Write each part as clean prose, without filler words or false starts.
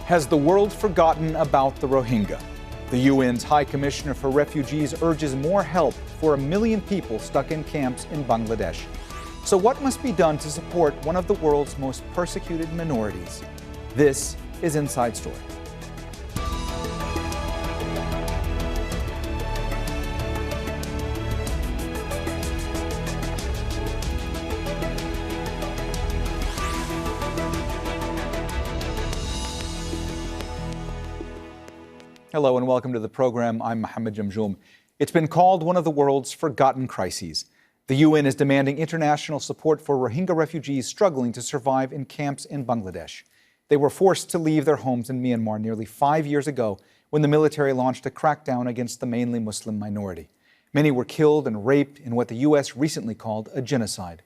Has the world forgotten about the Rohingya? The UN's High Commissioner for Refugees urges more help for 1 million people stuck in camps in Bangladesh. So what must be done to support one of the world's most persecuted minorities? This is Inside Story. Hello and welcome to the program. I'm Mohammed Jamjoom. It's been called one of the world's forgotten crises. The UN is demanding international support for Rohingya refugees struggling to survive in camps in Bangladesh. They were forced to leave their homes in Myanmar nearly 5 years ago when the military launched a crackdown against the mainly Muslim minority. Many were killed and raped in what the US recently called a genocide.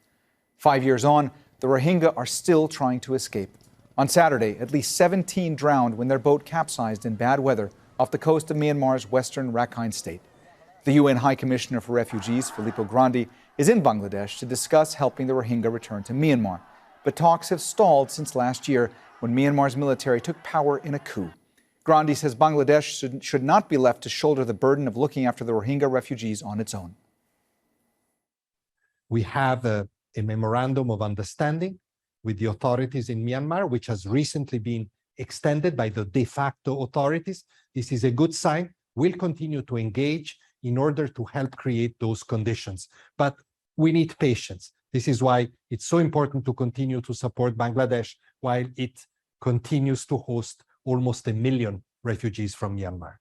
5 years on, the Rohingya are still trying to escape. On Saturday, at least 17 drowned when their boat capsized in bad weather off the coast of Myanmar's western Rakhine state. The UN High Commissioner for Refugees, Filippo Grandi, is in Bangladesh to discuss helping the Rohingya return to Myanmar. But talks have stalled since last year when Myanmar's military took power in a coup. Grandi says Bangladesh should not be left to shoulder the burden of looking after the Rohingya refugees on its own. We have a memorandum of understanding with the authorities in Myanmar, which has recently been extended by the de facto authorities. This is a good sign. We'll continue to engage in order to help create those conditions. But we need patience. This is why it's so important to continue to support Bangladesh while it continues to host almost 1 million refugees from Myanmar.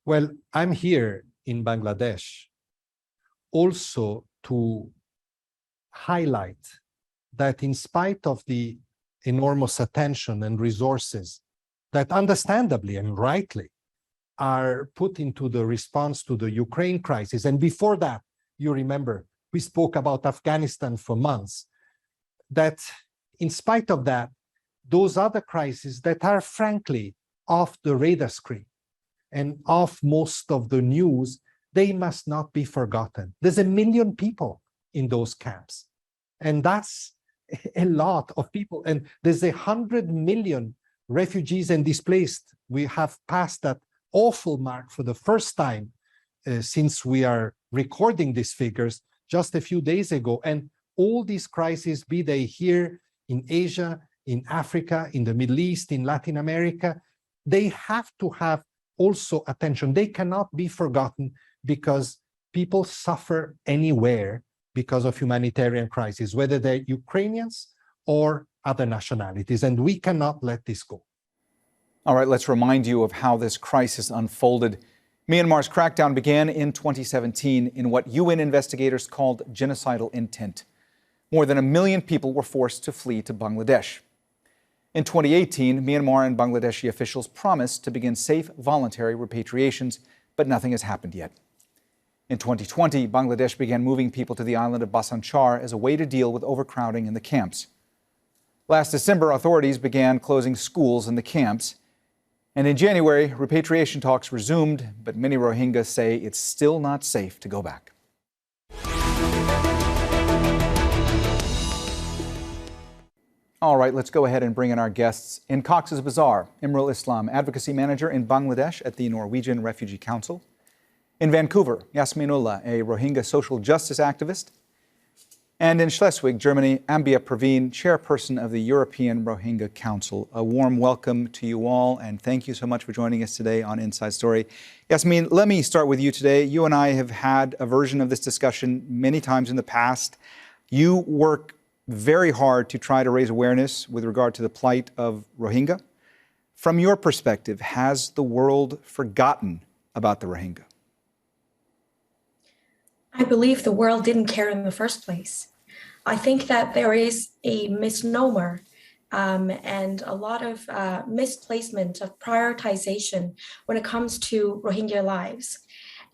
Well, I'm here in Bangladesh also to highlight that in spite of the enormous attention and resources that understandably and rightly are put into the response to the Ukraine crisis. And before that, you remember, we spoke about Afghanistan for months, that in spite of that, those other crises that are frankly off the radar screen and off most of the news, they must not be forgotten. There's 1 million people in those camps. And that's a lot of people. And there's 100 million refugees and displaced. We have passed that awful mark for the first time since we are recording these figures just a few days ago. And all these crises, be they here in Asia, in Africa, in the Middle East, in Latin America, they have to have also attention. They cannot be forgotten because people suffer anywhere because of humanitarian crisis, whether they're Ukrainians or other nationalities, and we cannot let this go. All right, let's remind you of how this crisis unfolded. Myanmar's crackdown began in 2017 in what UN investigators called genocidal intent. More than 1 million people were forced to flee to Bangladesh. In 2018, Myanmar and Bangladeshi officials promised to begin safe, voluntary repatriations, but nothing has happened yet. In 2020, Bangladesh began moving people to the island of Bhasan Char as a way to deal with overcrowding in the camps. Last December, authorities began closing schools in the camps. And in January, repatriation talks resumed, but many Rohingya say it's still not safe to go back. All right, let's go ahead and bring in our guests. In Cox's Bazar, Imrul Islam, Advocacy Manager in Bangladesh at the Norwegian Refugee Council. In Vancouver, Yasmin Ullah, a Rohingya social justice activist. And in Schleswig, Germany, Ambia Perveen, Chairperson of the European Rohingya Council. A warm welcome to you all, and thank you so much for joining us today on Inside Story. Yasmin, let me start with you today. You and I have had a version of this discussion many times in the past. You work very hard to try to raise awareness with regard to the plight of Rohingya. From your perspective, has the world forgotten about the Rohingya? I believe the world didn't care in the first place. I think that there is a misnomer and a lot of misplacement of prioritization when it comes to Rohingya lives.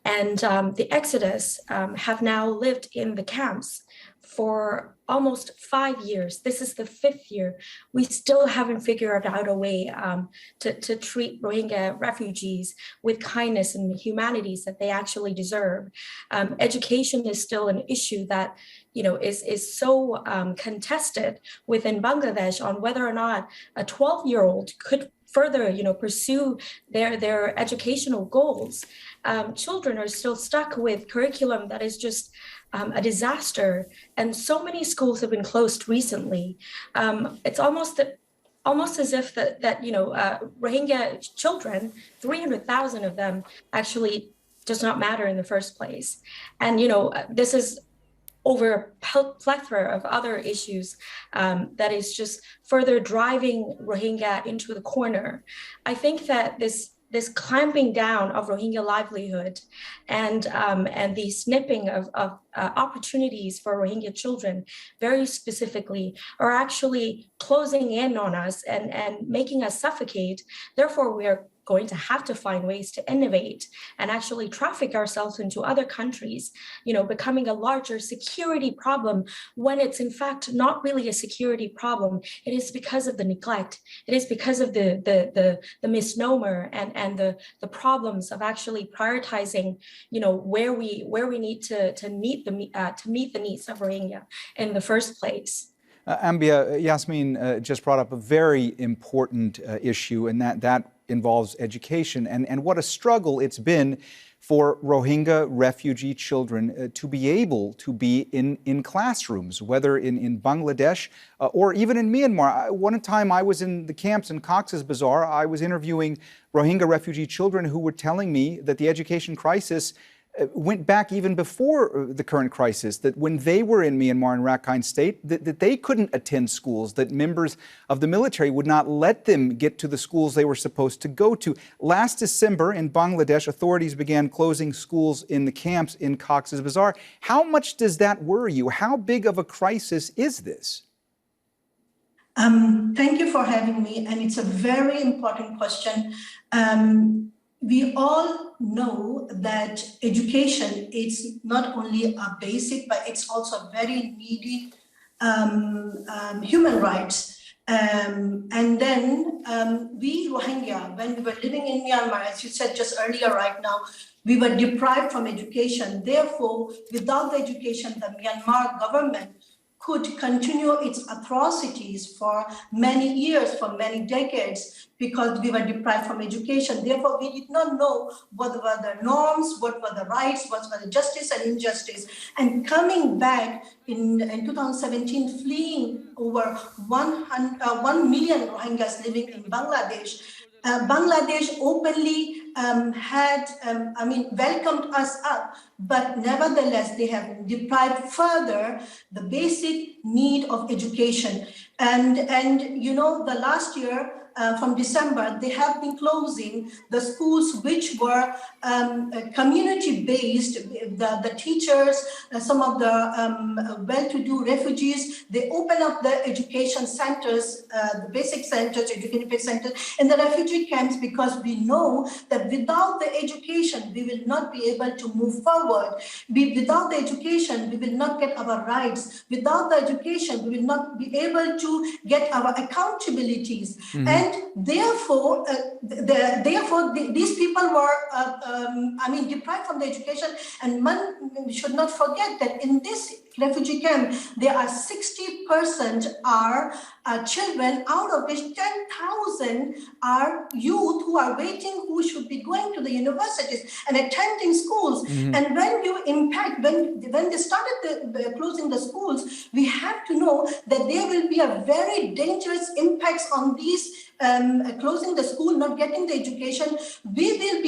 And the exodus have now lived in the camps for almost 5 years. This is the 5th year. We still haven't figured out a way to treat Rohingya refugees with kindness and humanities that they actually deserve. Education is still an issue that is so contested within Bangladesh on whether or not a 12-year-old could further, pursue their educational goals. Children are still stuck with curriculum that is just a disaster, and so many schools have been closed recently. It's almost as if Rohingya children, 300,000 of them, actually does not matter in the first place. And this is over a plethora of other issues that is just further driving Rohingya into the corner. I think that this clamping down of Rohingya livelihood and the snipping of opportunities for Rohingya children, very specifically, are actually closing in on us and making us suffocate. Therefore, we are going to have to find ways to innovate and actually traffic ourselves into other countries, becoming a larger security problem when it's in fact not really a security problem. It is because of the neglect. It is because of the misnomer and the problems of actually prioritizing, where we need to meet the needs of Rohingya in the first place. Ambia, Yasmin just brought up a very important issue, and that involves education and what a struggle it's been for Rohingya refugee children to be able to be in classrooms, whether in Bangladesh or even in Myanmar. One time I was in the camps in Cox's Bazar, I was interviewing Rohingya refugee children who were telling me that the education crisis went back even before the current crisis, that when they were in Myanmar and Rakhine State, that they couldn't attend schools, that members of the military would not let them get to the schools they were supposed to go to. Last December in Bangladesh, authorities began closing schools in the camps in Cox's Bazar. How much does that worry you? How big of a crisis is this? Thank you for having me, and it's a very important question. We all know that education is not only a basic, but it's also a very needy human rights. And then we Rohingya, when we were living in Myanmar, as you said just earlier right now, we were deprived from education. Therefore, without the education, the Myanmar government could continue its atrocities for many years, for many decades, because we were deprived from education. Therefore, we did not know what were the norms, what were the rights, what were the justice and injustice. And coming back in 2017, fleeing over 1 million Rohingyas living in Bangladesh, Bangladesh openly welcomed us up, but nevertheless, they have deprived further the basic need of education. And the last year, from December, they have been closing the schools which were community-based. The teachers, some of the well-to-do refugees, they open up the education centers, the basic centers, educational centers in the refugee camps, because we know that without the education, we will not be able to move forward. Without the education, we will not get our rights. Without the education, we will not be able to get our accountabilities. Mm-hmm. And therefore, these people were, deprived from the education. And we should not forget that in this refugee camp, there are 60% are children, out of which 10,000 are youth who are waiting, who should be going to the universities and attending schools. Mm-hmm. And when you when they started closing the schools, we have to know that there will be a very dangerous impacts on these closing the school, not getting the education.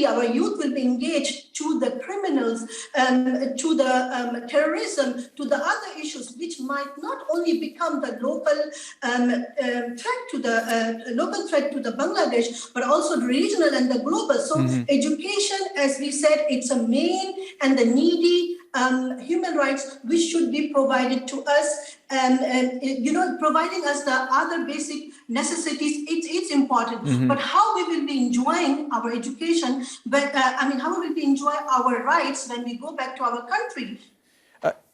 Our youth will be engaged to the criminals, to the terrorism, to the other issues, which might not only become the local threat to the Bangladesh, but also the regional and the global. So education, as we said, it's a main and the needy human rights which should be provided to us, and providing us the other basic necessities. It's important. Mm-hmm. But how we will be enjoying our education? But how we will be enjoying our rights when we go back to our country?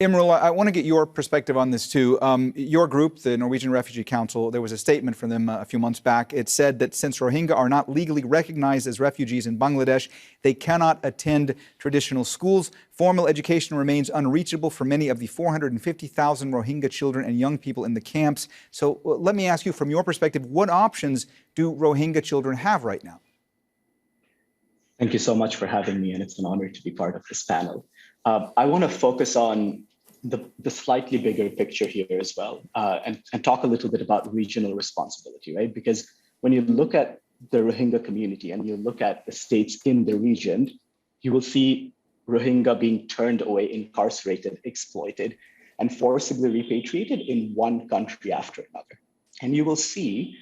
Imrul, I want to get your perspective on this too. Your group, the Norwegian Refugee Council, there was a statement from them a few months back. It said that since Rohingya are not legally recognized as refugees in Bangladesh, they cannot attend traditional schools. Formal education remains unreachable for many of the 450,000 Rohingya children and young people in the camps. So let me ask you, from your perspective, what options do Rohingya children have right now? Thank you so much for having me, and it's an honor to be part of this panel. I want to focus on the slightly bigger picture here as well, and talk a little bit about regional responsibility, right? Because when you look at the Rohingya community and you look at the states in the region, you will see Rohingya being turned away, incarcerated, exploited, and forcibly repatriated in one country after another. And you will see,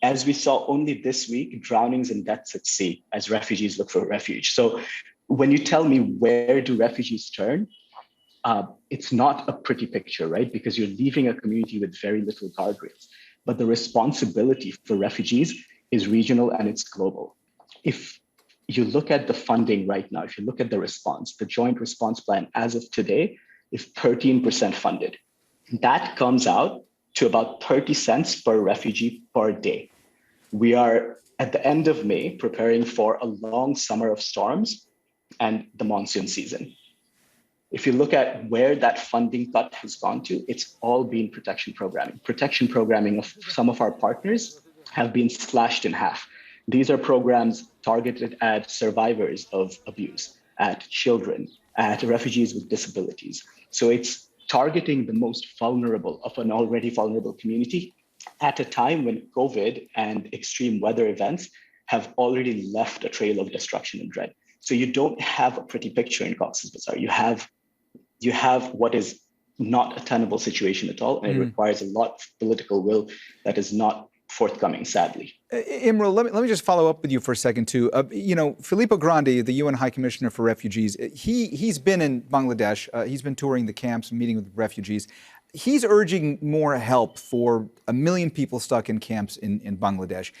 as we saw only this week, drownings and deaths at sea as refugees look for refuge. So when you tell me where do refugees turn, it's not a pretty picture, right? Because you're leaving a community with very little guardrails. But the responsibility for refugees is regional and it's global. If you look at the funding right now, if you look at the response, the joint response plan as of today is 13% funded. That comes out to about 30 cents per refugee per day. We are at the end of May preparing for a long summer of storms and the monsoon season. If you look at where that funding cut has gone to, it's all been protection programming. Protection programming of some of our partners have been slashed in half. These are programs targeted at survivors of abuse, at children, at refugees with disabilities. So it's targeting the most vulnerable of an already vulnerable community at a time when COVID and extreme weather events have already left a trail of destruction and dread. So you don't have a pretty picture in Cox's Bazar. You have what is not a tenable situation at all, and it requires a lot of political will that is not forthcoming, sadly. Imrul, let me just follow up with you for a second too. Filippo Grandi, the UN High Commissioner for Refugees, he's been in Bangladesh. He's been touring the camps and meeting with refugees. He's urging more help for 1 million people stuck in camps in Bangladesh.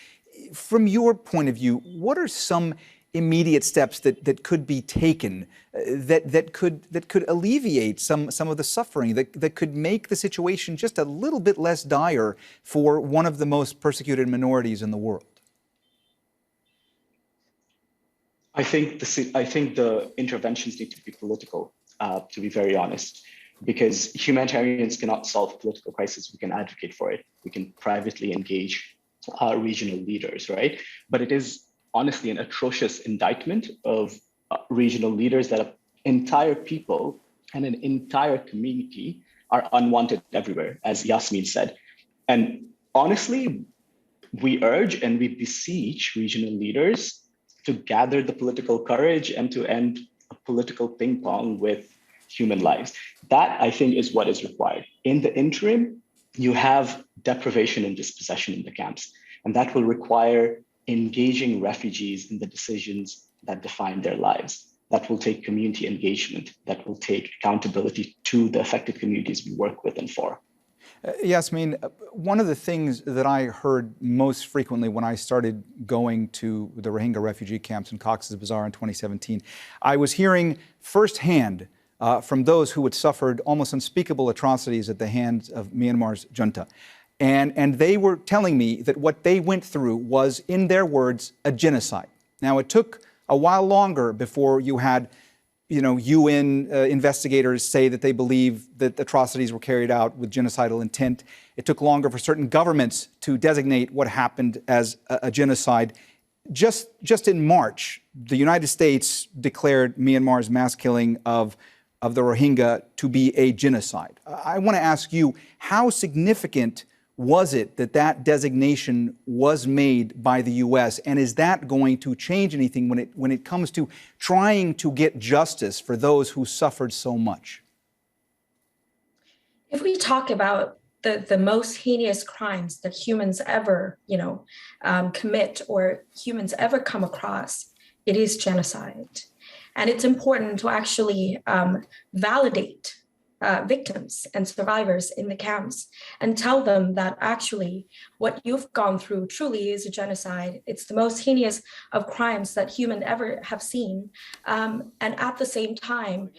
From your point of view, what are some immediate steps that could be taken that could alleviate some of the suffering, that could make the situation just a little bit less dire for one of the most persecuted minorities in the world? I think the interventions need to be political, to be very honest, because humanitarians cannot solve political crisis. We can advocate for it. We can privately engage regional leaders, right? But it is honestly an atrocious indictment of regional leaders that an entire people and an entire community are unwanted everywhere, as Yasmin said. And honestly, we urge and we beseech regional leaders to gather the political courage and to end a political ping pong with human lives. That, I think, is what is required. In the interim, you have deprivation and dispossession in the camps, and that will require engaging refugees in the decisions that define their lives. That will take community engagement, that will take accountability to the affected communities we work with and for. Yasmin, one of the things that I heard most frequently when I started going to the Rohingya refugee camps in Cox's Bazar in 2017, I was hearing firsthand from those who had suffered almost unspeakable atrocities at the hands of Myanmar's junta. And they were telling me that what they went through was, in their words, a genocide. Now, it took a while longer before you had, UN investigators say that they believe that atrocities were carried out with genocidal intent. It took longer for certain governments to designate what happened as a genocide. Just in March, the United States declared Myanmar's mass killing of the Rohingya to be a genocide. I want to ask you, how significant was it that designation was made by the U.S., and is that going to change anything when it comes to trying to get justice for those who suffered so much? If we talk about the most heinous crimes that humans ever, commit or humans ever come across, it is genocide. And it's important to actually validate victims and survivors in the camps and tell them that actually what you've gone through truly is a genocide. It's the most heinous of crimes that humans ever have seen. And at the same time,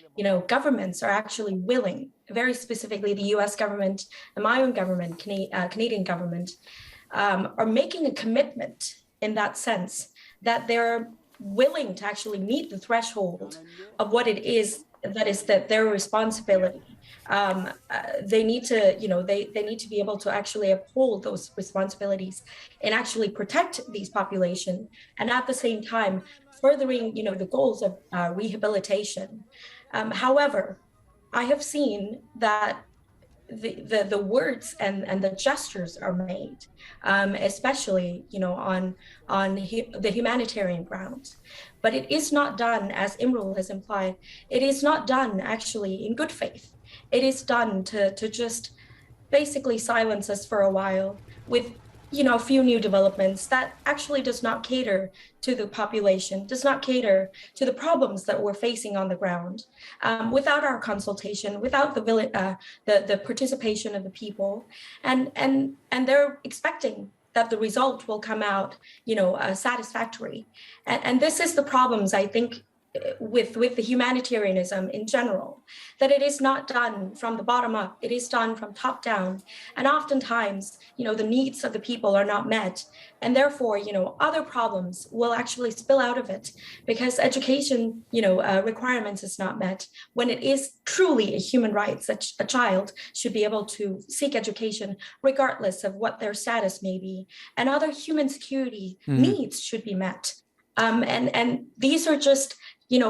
governments are actually willing, very specifically the US government and my own government, Canadian government, are making a commitment in that sense that they're willing to actually meet the threshold of what it is that is their responsibility. They need to, they need to be able to actually uphold those responsibilities and actually protect these population, and at the same time furthering, the goals of rehabilitation. However, I have seen that the words and the gestures are made, especially on the humanitarian grounds, but it is not done, as Imrul has implied. It is not done actually in good faith. It is done to just basically silence us for a while with a few new developments that actually does not cater to the population, does not cater to the problems that we're facing on the ground, without our consultation, without the participation of the people, and they're expecting that the result will come out, satisfactory, and this is the problems, I think, with the humanitarianism in general, that it is not done from the bottom up, it is done from top down. And oftentimes, the needs of the people are not met. And therefore, other problems will actually spill out of it because education, requirements is not met when it is truly a human right that a child should be able to seek education regardless of what their status may be. And other human security needs should be met. And these are just,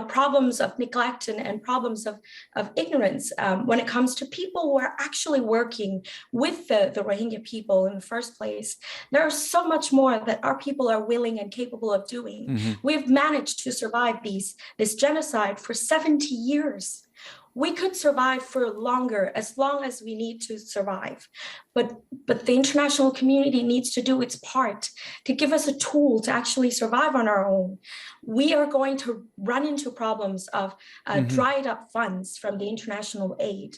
problems of neglect and problems of ignorance when it comes to people who are actually working with the Rohingya people in the first place. There is so much more that our people are willing and capable of doing. We've managed to survive this genocide for 70 years. We could survive for longer, as long as we need to survive. But the international community needs to do its part to give us a tool to actually survive on our own. We are going to run into problems of dried up funds from the international aid.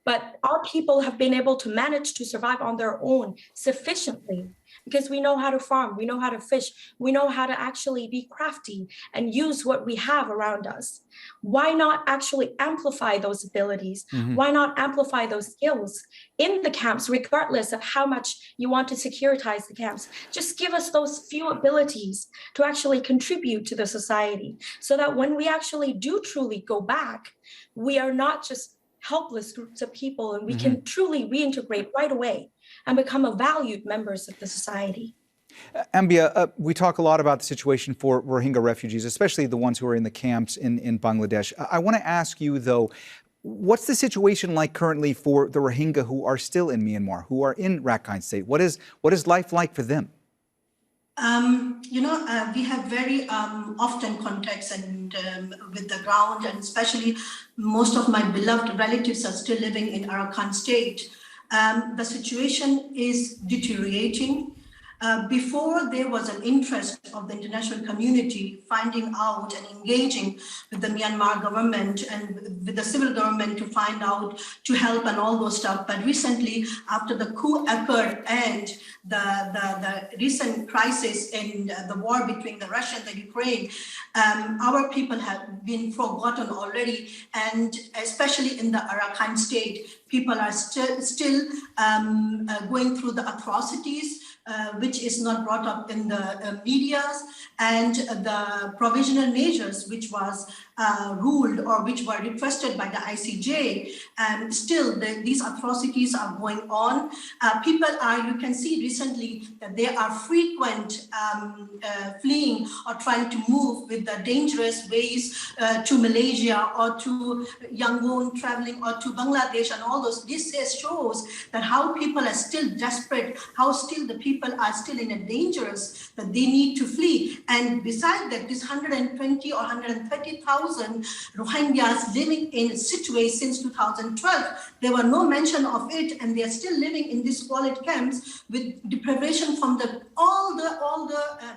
But our people have been able to manage to survive on their own sufficiently because we know how to farm, we know how to fish, we know how to actually be crafty and use what we have around us. Why not actually amplify those abilities? Why not amplify those skills in the camps, regardless of how much you want to securitize the camps? Just give us those few abilities to actually contribute to the society so that when we actually do truly go back, we are not just helpless groups of people, and we can truly reintegrate right away and become a valued members of the society. Ambia, we talk a lot about the situation for Rohingya refugees, especially the ones who are in the camps in Bangladesh. I want to ask you, though, what's the situation like currently for the Rohingya who are still in Myanmar, who are in Rakhine State? What is life like for them? We have very often contacts and with the ground, and especially most of my beloved relatives are still living in Rakhine State. The situation is deteriorating. Before there was an interest of the international community finding out and engaging with the Myanmar government and with the civil government to find out, to help and all those stuff. But recently, after the coup occurred and the recent crisis in the war between the Russia and the Ukraine, our people have been forgotten already. And especially in the Rakhine State, people are still going through the atrocities, which is not brought up in the medias, and the provisional measures which was ruled or which were requested by the ICJ, and still these atrocities are going on. People are, you can see recently that there are frequent fleeing or trying to move with the dangerous ways to Malaysia or to Yangon, traveling or to Bangladesh and all those. This shows that how people are still desperate, how still the people are still in a dangerous, that they need to flee. And besides that, this 120 or 130,000 Rohingyas living in Sittwe since 2012, there were no mention of it, and they are still living in these squalid camps with deprivation from all the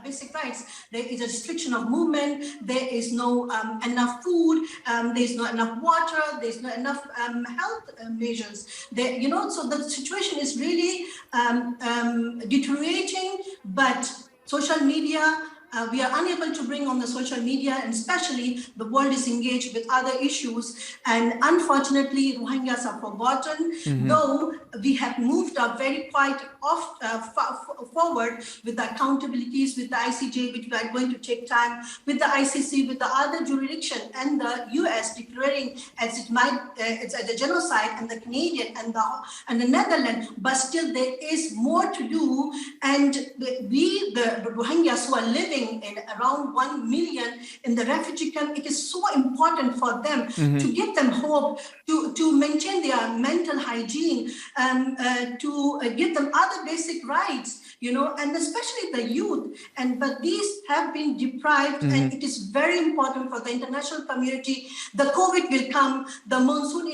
basic rights. There is a restriction of movement. There is no enough food. There is not enough water. There is not enough health measures. There, so the situation is really deteriorating. But social media. We are unable to bring on the social media, and especially the world is engaged with other issues. And unfortunately, Rohingyas are forgotten, though we have moved up very quite forward with the accountabilities, with the ICJ, which we are going to take time, with the ICC, with the other jurisdiction, and the US declaring as it might, it's a genocide, and the Canadian and the Netherlands, but still there is more to do. And the Rohingyas who are living in around 1 million in the refugee camp, it is so important for them to give them hope, to maintain their mental hygiene, to give them other basic rights, and especially the youth. But these have been deprived, and it is very important for the international community. The COVID will come, the monsoon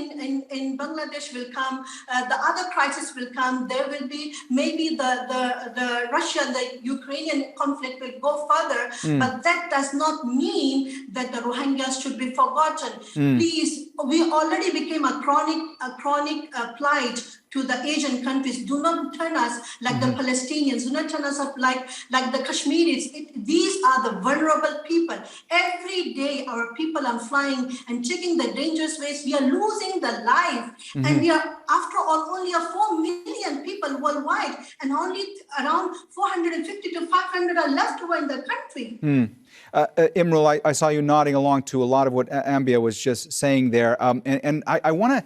in Bangladesh will come, the other crisis will come. There will be maybe the Russia, the Ukrainian conflict will go further, but that does not mean that the Rohingyas should be forgotten. Please, we already became a chronic plight to the Asian countries. Do not turn us like the Palestinians. Do not turn us up like the Kashmiris. These are the vulnerable people. Every day, our people are flying and taking the dangerous ways. We are losing the life, and we are, after all, only 4 million people worldwide, and only around 450 to 500 are left over in the country. Imrul, I saw you nodding along to a lot of what Ambia was just saying there, and I want to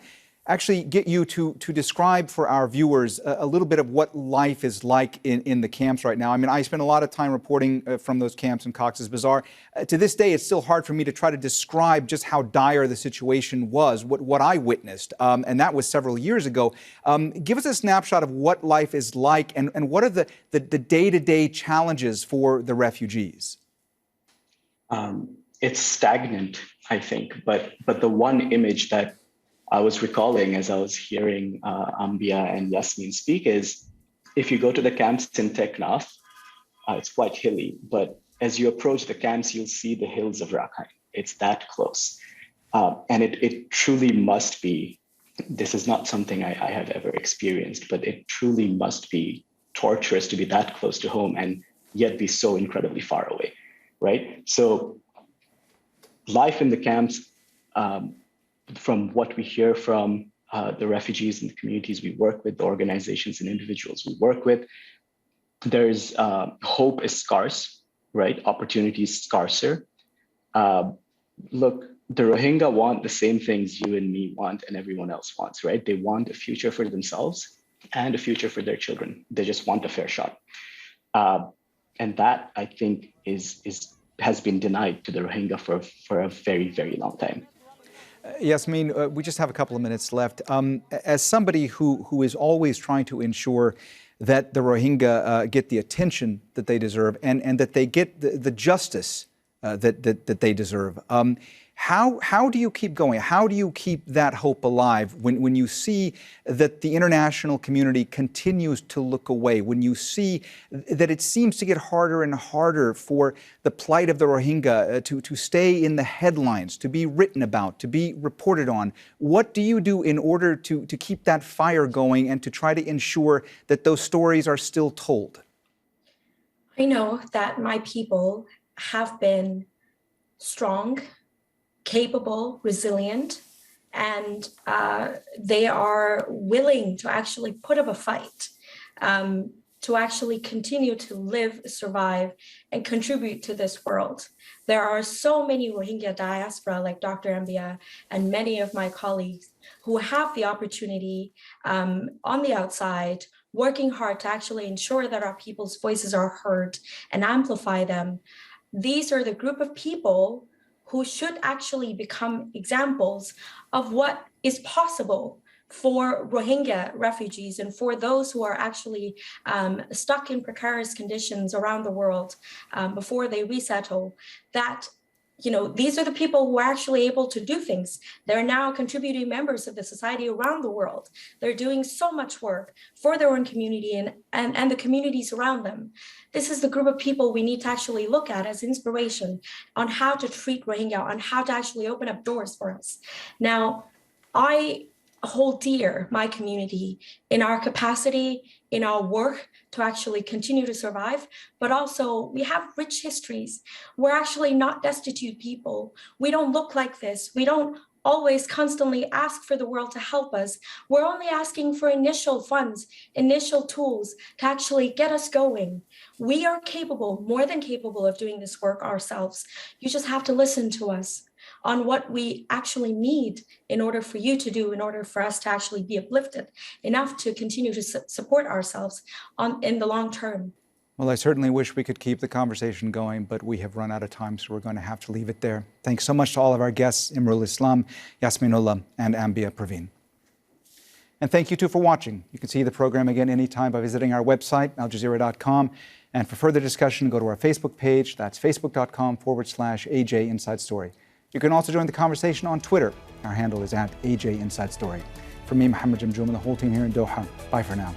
actually get you to describe for our viewers a little bit of what life is like in the camps right now. I mean, I spent a lot of time reporting from those camps in Cox's Bazar. To this day, it's still hard for me to try to describe just how dire the situation was, what I witnessed, and that was several years ago. Give us a snapshot of what life is like, and what are the day-to-day challenges for the refugees? It's stagnant, I think, but the one image that I was recalling as I was hearing Ambia and Yasmin speak is, if you go to the camps in Teknaf, it's quite hilly, but as you approach the camps, you'll see the hills of Rakhine. It's that close. And it truly must be, this is not something I have ever experienced, but it truly must be torturous to be that close to home and yet be so incredibly far away, right? So life in the camps, from what we hear from the refugees and the communities we work with, the organizations and individuals we work with, there's hope is scarce, right? Opportunity is scarcer. Look, the Rohingya want the same things you and me want and everyone else wants, right? They want a future for themselves and a future for their children. They just want a fair shot. And that, I think, has been denied to the Rohingya for a very, very long time. Yasmin, we just have a couple of minutes left. As somebody who is always trying to ensure that the Rohingya get the attention that they deserve and that they get the justice that they deserve, how do you keep going? How do you keep that hope alive when you see that the international community continues to look away, when you see that it seems to get harder and harder for the plight of the Rohingya to stay in the headlines, to be written about, to be reported on? What do you do in order to keep that fire going and to try to ensure that those stories are still told? I know that my people have been strong, capable, resilient, and they are willing to actually put up a fight, to actually continue to live, survive, and contribute to this world. There are so many Rohingya diaspora, like Dr. Ambia and many of my colleagues, who have the opportunity on the outside, working hard to actually ensure that our people's voices are heard and amplify them. These are the group of people who should actually become examples of what is possible for Rohingya refugees and for those who are actually stuck in precarious conditions around the world before they resettle, that these are the people who are actually able to do things. They're now contributing members of the society around the world. They're doing so much work for their own community and the communities around them. This is the group of people we need to actually look at as inspiration on how to treat Rohingya, on how to actually open up doors for us. Now, I hold dear my community in our capacity, in our work to actually continue to survive, but also we have rich histories. We're actually not destitute people. We don't look like this. We don't always constantly ask for the world to help us. We're only asking for initial funds, initial tools to actually get us going. We are capable, more than capable, of doing this work ourselves. You just have to listen to us on what we actually need in order for you to do, in order for us to actually be uplifted enough to continue to support ourselves in the long term. Well, I certainly wish we could keep the conversation going, but we have run out of time, so we're going to have to leave it there. Thanks so much to all of our guests, Imrul Islam, Yasmin, Ullah, and Ambia, Perveen. And thank you too for watching. You can see the program again anytime by visiting our website, aljazeera.com. And for further discussion, go to our Facebook page. That's facebook.com/AJ Inside Story. You can also join the conversation on Twitter. Our handle is @AJ Inside Story. For me, Mohammed Jamjoom, and the whole team here in Doha, bye for now.